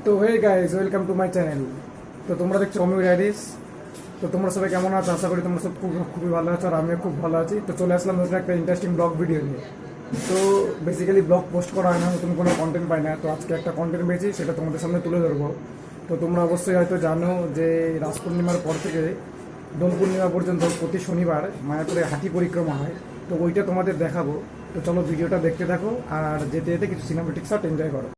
তো hey guys, welcome to my channel. তো তোমরা দেখছো অমির ডায়েরিস। তো তোমরা সবাই কেমন আছো? আশা করি তোমরা সব খুবই ভালো আছো, আর আমিও খুব ভালো আছি। তো চলে আসলাম নতুন একটা ইন্টারেস্টিং ব্লগ ভিডিও নিয়ে। তো বেসিক্যালি ব্লগ পোস্ট করা হয় না, নতুন কোনো কন্টেন্ট পাই না। তো আজকে একটা কন্টেন্ট পেয়েছি, সেটা তোমাদের সামনে তুলে ধরবো। তো তোমরা অবশ্যই হয়তো জানো যে রাস পূর্ণিমার পর থেকে দোল পূর্ণিমা পর্যন্ত প্রতি শনিবার মায়াপুরে হাতি পরিক্রমা হয়। তো ওইটা তোমাদের দেখাবো। তো চলো ভিডিওটা দেখতে থাকো, আর যেতে যেতে কিছু সিনেমাটিক শট এনজয় করো।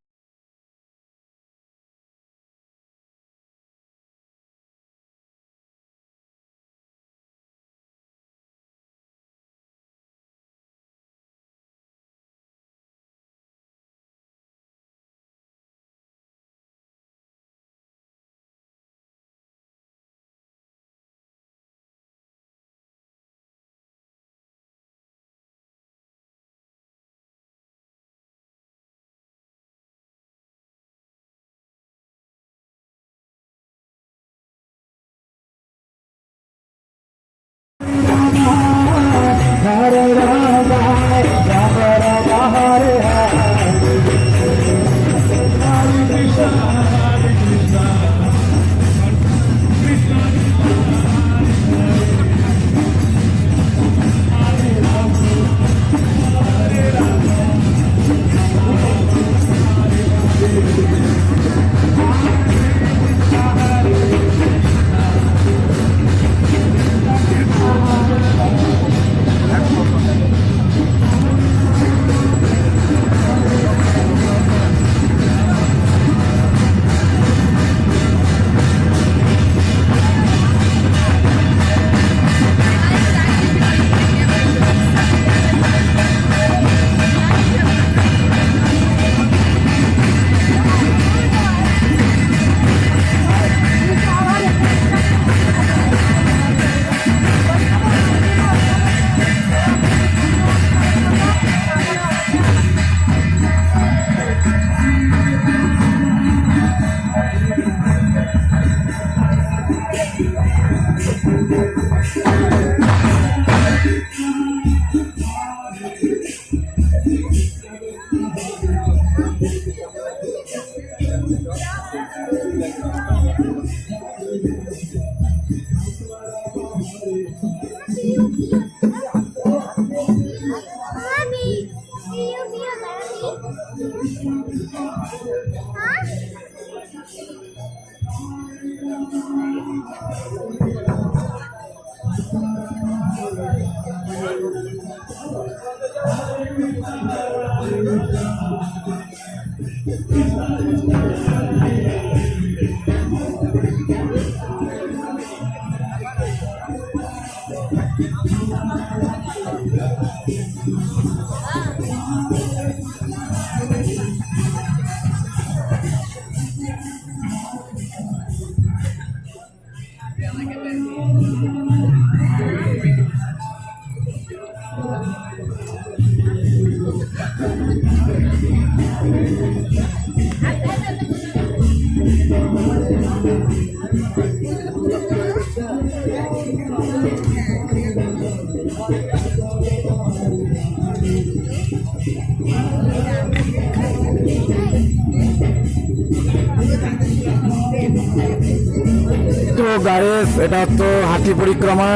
তো গাইস, এটা তো হাতি পরিক্রমা।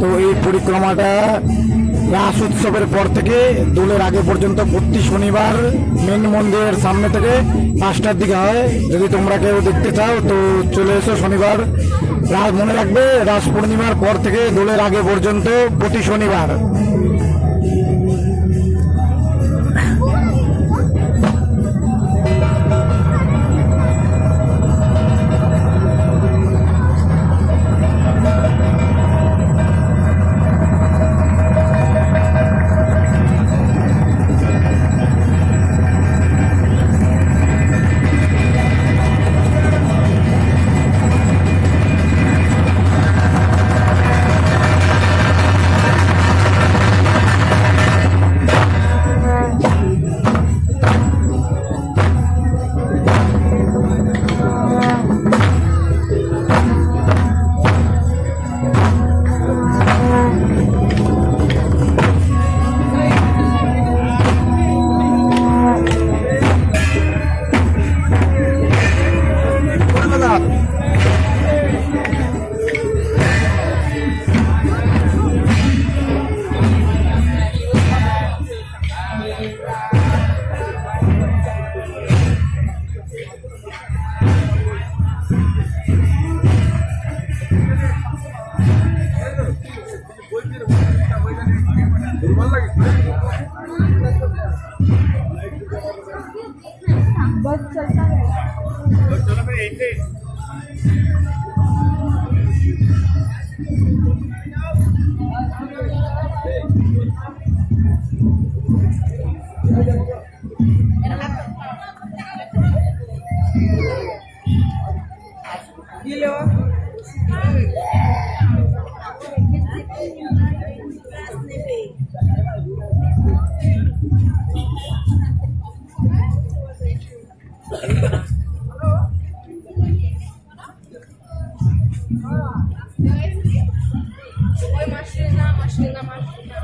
তো এই পরিক্রমাটা রাস উৎসবের পর থেকে দোলের আগে পর্যন্ত প্রতি শনিবার মেন মন্দিরের সামনে থেকে 5টার দিকে হয়। যদি তোমরা কেউ দেখতে চাও তো চলে এসো শনিবার। মনে রাখবে, রাস পূর্ণিমার পর থেকে দোলের আগে পর্যন্ত প্রতি শনিবার। Oi, machina, machina, machina.